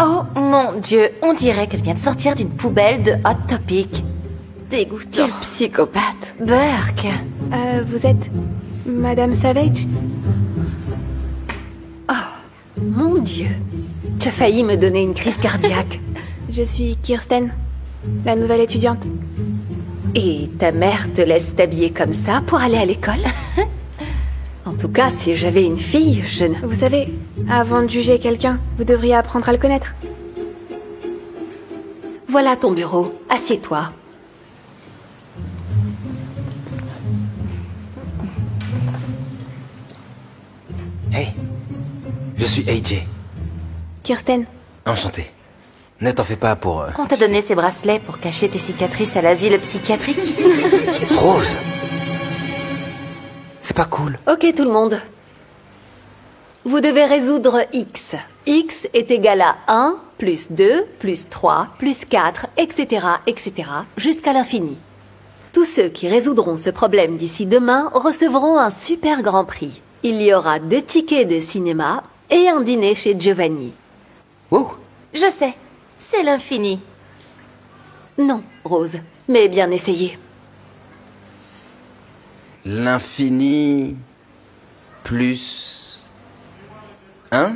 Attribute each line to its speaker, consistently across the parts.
Speaker 1: Oh mon Dieu, on dirait qu'elle vient de sortir d'une poubelle de Hot Topic. Dégoûtant.
Speaker 2: Quel psychopathe.
Speaker 1: Burke.
Speaker 3: Vous êtes Madame Savage?
Speaker 1: Mon Dieu. Tu as failli me donner une crise cardiaque.
Speaker 3: Je suis Kirsten, la nouvelle étudiante.
Speaker 1: Et ta mère te laisse t'habiller comme ça pour aller à l'école? En tout cas, si j'avais une fille, je ne...
Speaker 3: Vous savez, avant de juger quelqu'un, vous devriez apprendre à le connaître.
Speaker 1: Voilà ton bureau. Assieds-toi.
Speaker 4: Hey, je suis AJ.
Speaker 3: Kirsten,
Speaker 4: Enchanté. Ne t'en fais pas pour...
Speaker 1: On t'a donné ces bracelets pour cacher tes cicatrices à l'asile psychiatrique?
Speaker 4: Rose. C'est pas cool.
Speaker 1: Ok tout le monde. Vous devez résoudre X. X est égal à 1, plus 2, plus 3, plus 4, etc., etc., jusqu'à l'infini. Tous ceux qui résoudront ce problème d'ici demain recevront un super grand prix. Il y aura 2 tickets de cinéma et un dîner chez Giovanni.
Speaker 4: Wow.
Speaker 1: Je sais, c'est l'infini. Non, Rose, mais bien essayé.
Speaker 4: L'infini... plus... 1 ?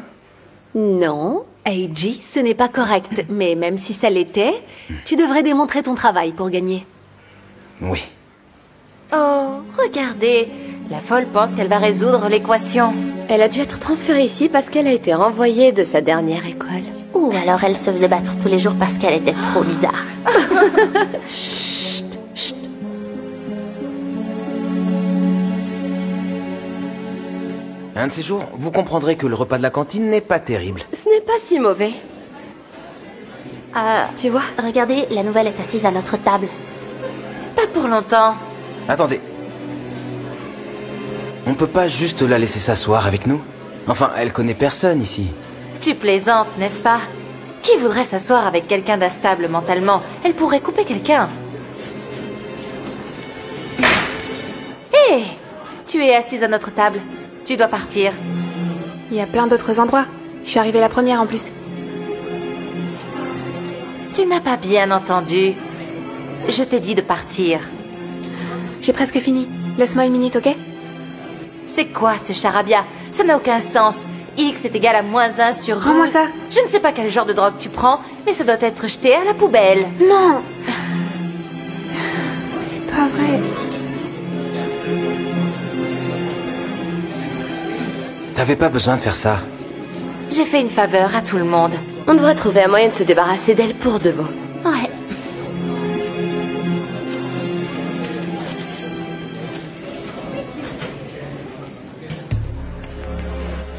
Speaker 1: Non, AJ, ce n'est pas correct. Mais même si ça l'était, tu devrais démontrer ton travail pour gagner.
Speaker 4: Oui.
Speaker 1: Oh, regardez. La folle pense qu'elle va résoudre l'équation.
Speaker 2: elle a dû être transférée ici parce qu'elle a été renvoyée de sa dernière école.
Speaker 5: Ou alors elle se faisait battre tous les jours parce qu'elle était trop bizarre.
Speaker 2: Chut, chut.
Speaker 4: Un de ces jours, vous comprendrez que le repas de la cantine n'est pas terrible.
Speaker 2: Ce n'est pas si mauvais.
Speaker 5: Tu vois, regardez, la nouvelle est assise à notre table.
Speaker 1: Pas pour longtemps.
Speaker 4: Attendez. On peut pas juste la laisser s'asseoir avec nous? Enfin, elle connaît personne ici.
Speaker 1: Tu plaisantes, n'est-ce pas? Qui voudrait s'asseoir avec quelqu'un d'instable mentalement? Elle pourrait couper quelqu'un. Hé! Tu es assise à notre table. Tu dois partir.
Speaker 3: il y a plein d'autres endroits. Je suis arrivée la première en plus.
Speaker 1: Tu n'as pas bien entendu. Je t'ai dit de partir.
Speaker 3: J'ai presque fini. Laisse-moi une minute, ok?
Speaker 1: C'est quoi ce charabia? Ça n'a aucun sens. X est égal à -1 sur 12.
Speaker 3: Rends-moi ça.
Speaker 1: Je ne sais pas quel genre de drogue tu prends, mais ça doit être jeté à la poubelle.
Speaker 3: Non! C'est pas vrai.
Speaker 4: T'avais pas besoin de faire ça.
Speaker 1: J'ai fait une faveur à tout le monde.
Speaker 2: On devrait trouver un moyen de se débarrasser d'elle pour de bon.
Speaker 1: Ouais.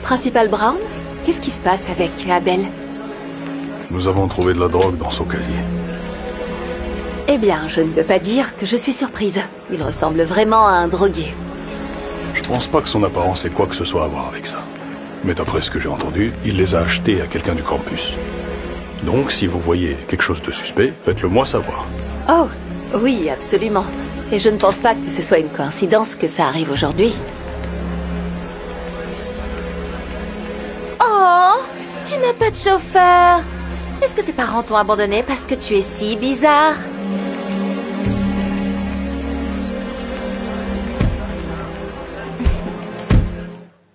Speaker 1: Principal Brown, qu'est-ce qui se passe avec Abel?
Speaker 6: Nous avons trouvé de la drogue dans son casier.
Speaker 1: Eh bien, je ne peux pas dire que je suis surprise. Il ressemble vraiment à un drogué.
Speaker 6: Je pense pas que son apparence ait quoi que ce soit à voir avec ça. Mais d'après ce que j'ai entendu, il les a achetés à quelqu'un du campus. Donc, si vous voyez quelque chose de suspect, faites-le moi savoir.
Speaker 1: Oh, oui, absolument. Et je ne pense pas que ce soit une coïncidence que ça arrive aujourd'hui. Oh, tu n'as pas de chauffeur. Est-ce que tes parents t'ont abandonné parce que tu es si bizarre?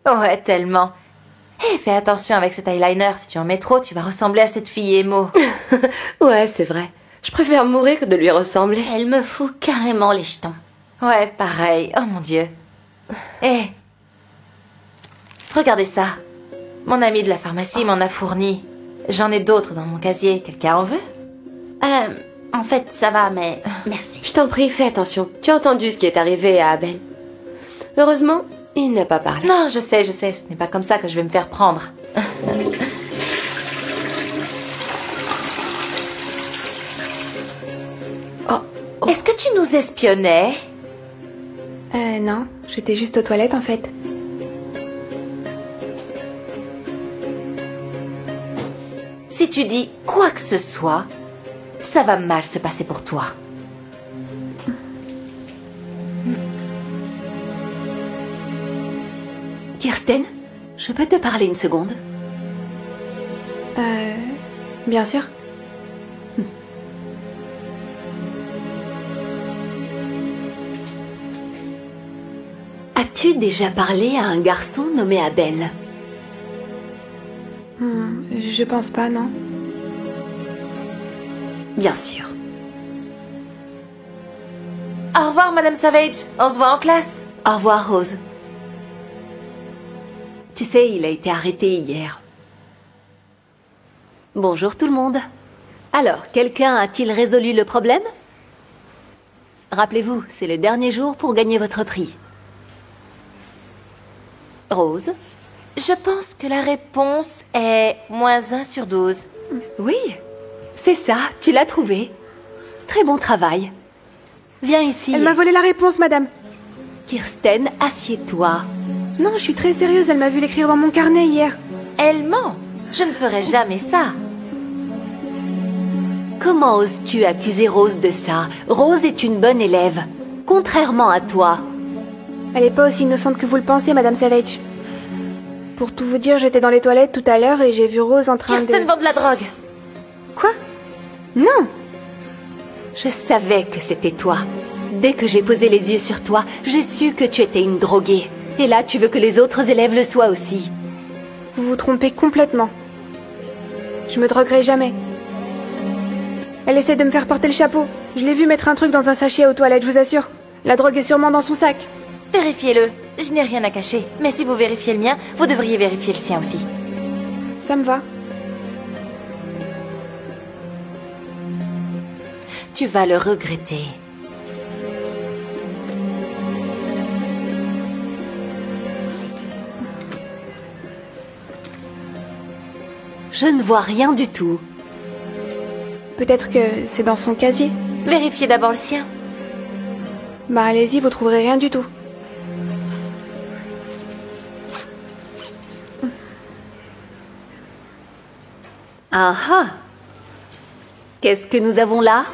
Speaker 1: Ouais, tellement. Hé, fais attention avec cet eyeliner. Si tu en mets trop, tu vas ressembler à cette fille émo.
Speaker 2: Ouais, c'est vrai. Je préfère mourir que de lui ressembler.
Speaker 5: Elle me fout carrément les jetons.
Speaker 1: Ouais, pareil. Oh mon Dieu. Hé. Regardez ça. Mon ami de la pharmacie m'en a fourni. J'en ai d'autres dans mon casier. Quelqu'un en veut?
Speaker 5: En fait, ça va, mais merci.
Speaker 2: Je t'en prie, fais attention. Tu as entendu ce qui est arrivé à Abel. Heureusement, il n'a pas parlé.
Speaker 1: Non, je sais. Ce n'est pas comme ça que je vais me faire prendre. Est-ce que tu nous espionnais?
Speaker 3: Non. J'étais juste aux toilettes, en fait.
Speaker 1: Si tu dis quoi que ce soit, ça va mal se passer pour toi. Kirsten, Je peux te parler une seconde?
Speaker 3: Bien sûr.
Speaker 1: As-tu déjà parlé à un garçon nommé Abel?
Speaker 3: Je pense pas, non.
Speaker 1: Bien sûr.
Speaker 2: Au revoir, Madame Savage. On se voit en classe.
Speaker 1: Au revoir, Rose. Tu sais, il a été arrêté hier. Bonjour tout le monde. Alors, quelqu'un a-t-il résolu le problème? Rappelez-vous, c'est le dernier jour pour gagner votre prix. Rose?
Speaker 2: Je pense que la réponse est -1 sur 12.
Speaker 1: Oui, c'est ça, tu l'as trouvé. Très bon travail. Viens ici.
Speaker 3: Elle m'a volé la réponse, madame.
Speaker 1: Kirsten, assieds-toi.
Speaker 3: Non, je suis très sérieuse, elle m'a vu l'écrire dans mon carnet hier.
Speaker 2: Elle ment. Je ne ferai jamais ça.
Speaker 1: Comment oses-tu accuser Rose de ça? Rose est une bonne élève, contrairement à toi.
Speaker 3: Elle est pas aussi innocente que vous le pensez, Madame Savage. Pour tout vous dire, j'étais dans les toilettes tout à l'heure et j'ai vu Rose en train
Speaker 2: Kirsten
Speaker 3: de...
Speaker 2: vend de la drogue.
Speaker 3: Quoi? Non!
Speaker 1: Je savais que c'était toi. Dès que j'ai posé les yeux sur toi, j'ai su que tu étais une droguée. Et là, tu veux que les autres élèves le soient aussi.
Speaker 3: Vous vous trompez complètement. Je me droguerai jamais. Elle essaie de me faire porter le chapeau. Je l'ai vu mettre un truc dans un sachet aux toilettes, je vous assure. La drogue est sûrement dans son sac.
Speaker 2: Vérifiez-le. Je n'ai rien à cacher. Mais si vous vérifiez le mien, vous devriez vérifier le sien aussi.
Speaker 3: Ça me va.
Speaker 2: Tu vas le regretter.
Speaker 1: Je ne vois rien du tout.
Speaker 3: Peut-être que c'est dans son casier.
Speaker 2: Vérifiez d'abord le sien.
Speaker 3: Bah allez-y, vous trouverez rien du tout.
Speaker 1: Ah ah! Qu'est-ce que nous avons là?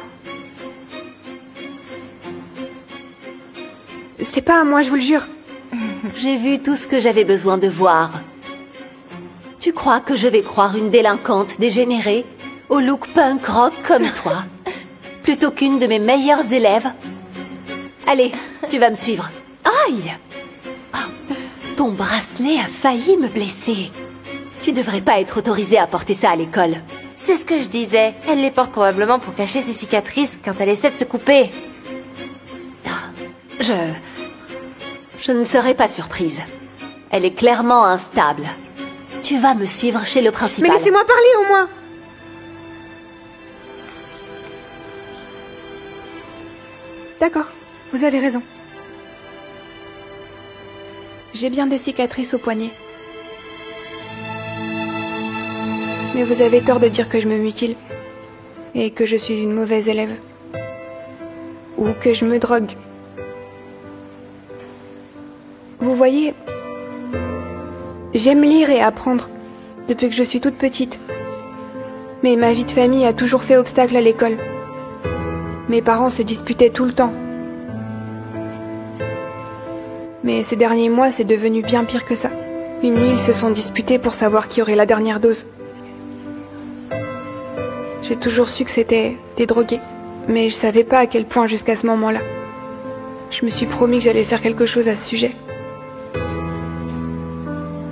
Speaker 3: C'est pas à moi, je vous le jure.
Speaker 1: J'ai vu tout ce que j'avais besoin de voir. Tu crois que je vais croire une délinquante dégénérée, au look punk rock comme toi, plutôt qu'une de mes meilleures élèves? Allez, tu vas me suivre. Aïe! Ah, ton bracelet a failli me blesser. Tu devrais pas être autorisée à porter ça à l'école.
Speaker 2: C'est ce que je disais. Elle les porte probablement pour cacher ses cicatrices quand elle essaie de se couper.
Speaker 1: Je ne serais pas surprise. Elle est clairement instable. Tu vas me suivre chez le principal.
Speaker 3: Mais laissez-moi parler au moins. D'accord, vous avez raison. J'ai bien des cicatrices au poignet. Mais vous avez tort de dire que je me mutile. Et que je suis une mauvaise élève. Ou que je me drogue. Vous voyez, j'aime lire et apprendre depuis que je suis toute petite. Mais ma vie de famille a toujours fait obstacle à l'école. Mes parents se disputaient tout le temps. Mais ces derniers mois, c'est devenu bien pire que ça. Une nuit, ils se sont disputés pour savoir qui aurait la dernière dose. J'ai toujours su que c'était des drogués, mais je savais pas à quel point jusqu'à ce moment-là. Je me suis promis que j'allais faire quelque chose à ce sujet.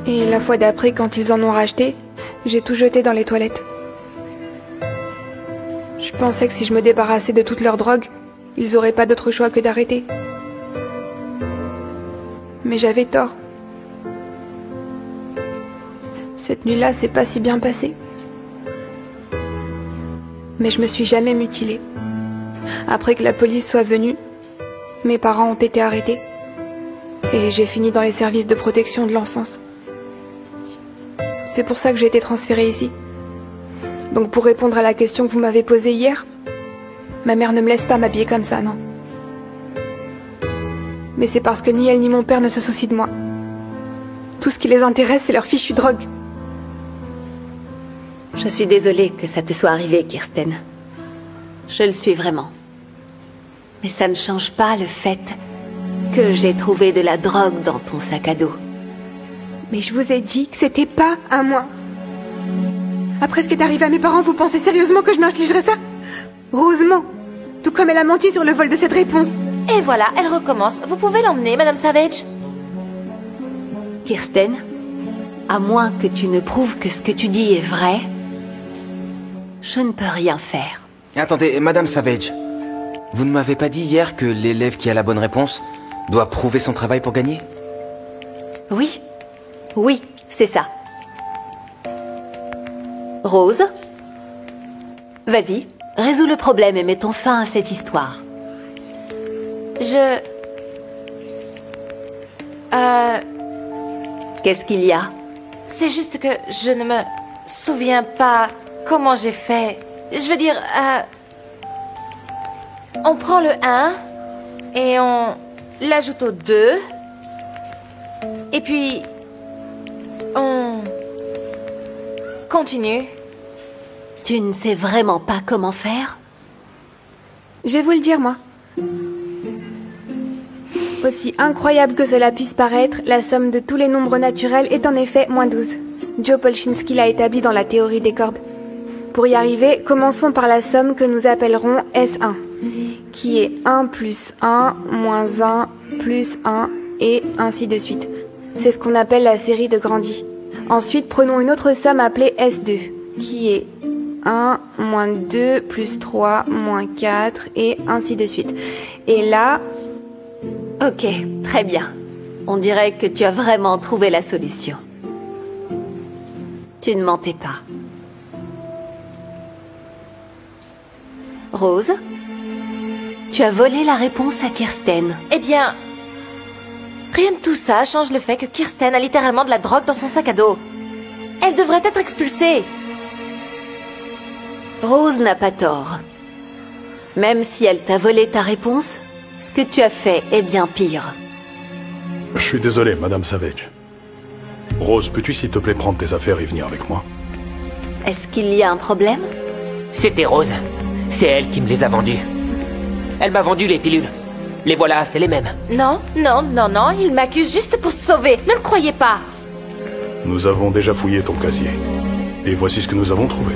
Speaker 3: Et la fois d'après, quand ils en ont racheté, j'ai tout jeté dans les toilettes. Je pensais que si je me débarrassais de toute leur drogue, ils auraient pas d'autre choix que d'arrêter. Mais j'avais tort. Cette nuit-là, c'est pas si bien passé. Mais je me suis jamais mutilée. Après que la police soit venue, mes parents ont été arrêtés. Et j'ai fini dans les services de protection de l'enfance. C'est pour ça que j'ai été transférée ici. Donc pour répondre à la question que vous m'avez posée hier, ma mère ne me laisse pas m'habiller comme ça, non. Mais c'est parce que ni elle ni mon père ne se soucient de moi. Tout ce qui les intéresse, c'est leur fichue drogue.
Speaker 1: Je suis désolée que ça te soit arrivé, Kirsten. Je le suis vraiment. Mais ça ne change pas le fait que j'ai trouvé de la drogue dans ton sac à dos.
Speaker 3: Mais je vous ai dit que c'était pas à moi. Après ce qui est arrivé à mes parents, vous pensez sérieusement que je m'infligerais ça? Rose ment. Tout comme elle a menti sur le vol de cette réponse.
Speaker 7: Et voilà, elle recommence. Vous pouvez l'emmener, Madame Savage?
Speaker 1: Kirsten, à moins que tu ne prouves que ce que tu dis est vrai, je ne peux rien faire.
Speaker 4: Attendez, Madame Savage. Vous ne m'avez pas dit hier que l'élève qui a la bonne réponse doit prouver son travail pour gagner?
Speaker 1: Oui, oui, c'est ça. Rose, vas-y, résous le problème et mettons fin à cette histoire. Qu'est-ce qu'il y a?
Speaker 7: C'est juste que je ne me souviens pas comment j'ai fait. Je veux dire, on prend le 1 et on l'ajoute au 2. Et puis, on continue.
Speaker 1: Tu ne sais vraiment pas comment faire?
Speaker 3: Je vais vous le dire, moi. Aussi incroyable que cela puisse paraître, la somme de tous les nombres naturels est en effet -12. Joe Polchinski l'a établi dans la théorie des cordes. Pour y arriver, commençons par la somme que nous appellerons S1, qui est 1 plus 1 moins 1 plus 1 et ainsi de suite. C'est ce qu'on appelle la série de Grandi. Ensuite, prenons une autre somme appelée S2, qui est 1 moins 2 plus 3 moins 4 et ainsi de suite. Et là...
Speaker 1: Ok, très bien. On dirait que tu as vraiment trouvé la solution. Tu ne mentais pas. Rose, tu as volé la réponse à Kirsten.
Speaker 7: Eh bien, rien de tout ça change le fait que Kirsten a littéralement de la drogue dans son sac à dos. Elle devrait être expulsée.
Speaker 1: Rose n'a pas tort. Même si elle t'a volé ta réponse, ce que tu as fait est bien pire.
Speaker 6: Je suis désolé, Madame Savage. Rose, peux-tu s'il te plaît prendre tes affaires et venir avec moi?
Speaker 1: Est-ce qu'il y a un problème?
Speaker 8: C'était Rose. C'est elle qui me les a vendues. Elle m'a vendu les pilules. Les voilà, c'est les mêmes.
Speaker 7: Non, non, non, non, il m'accuse juste pour se sauver. Ne le croyez pas.
Speaker 6: Nous avons déjà fouillé ton casier. Et voici ce que nous avons trouvé.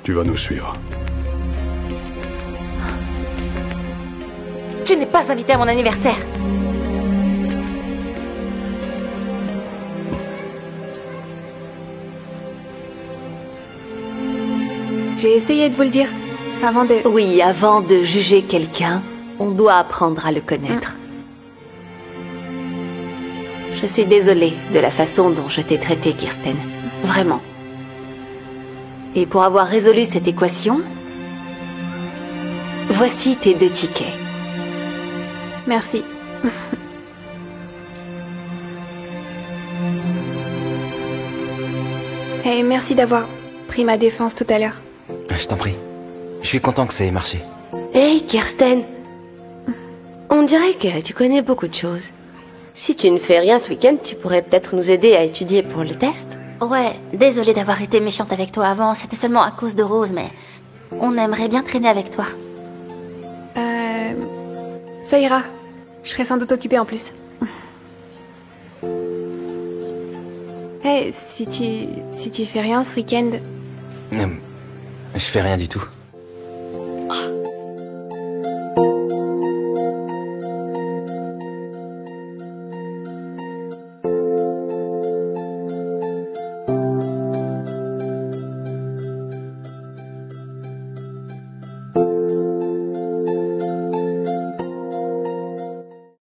Speaker 6: Tu vas nous suivre.
Speaker 7: Tu n'es pas invité à mon anniversaire.
Speaker 3: J'ai essayé de vous le dire, avant de...
Speaker 1: Oui, avant de juger quelqu'un, on doit apprendre à le connaître. Je suis désolée de la façon dont je t'ai traité, Kirsten. Vraiment. Et pour avoir résolu cette équation, voici tes 2 tickets.
Speaker 3: Merci. Et merci d'avoir pris ma défense tout à l'heure.
Speaker 4: Je t'en prie. Je suis content que ça ait marché.
Speaker 2: Hey, Kirsten. On dirait que tu connais beaucoup de choses. Si tu ne fais rien ce week-end, tu pourrais peut-être nous aider à étudier pour le test?
Speaker 5: Ouais, désolée d'avoir été méchante avec toi avant, c'était seulement à cause de Rose, mais on aimerait bien traîner avec toi.
Speaker 3: Ça ira. Je serai sans doute occupée en plus. Hey, si tu fais rien ce week-end...
Speaker 4: Je fais rien du tout.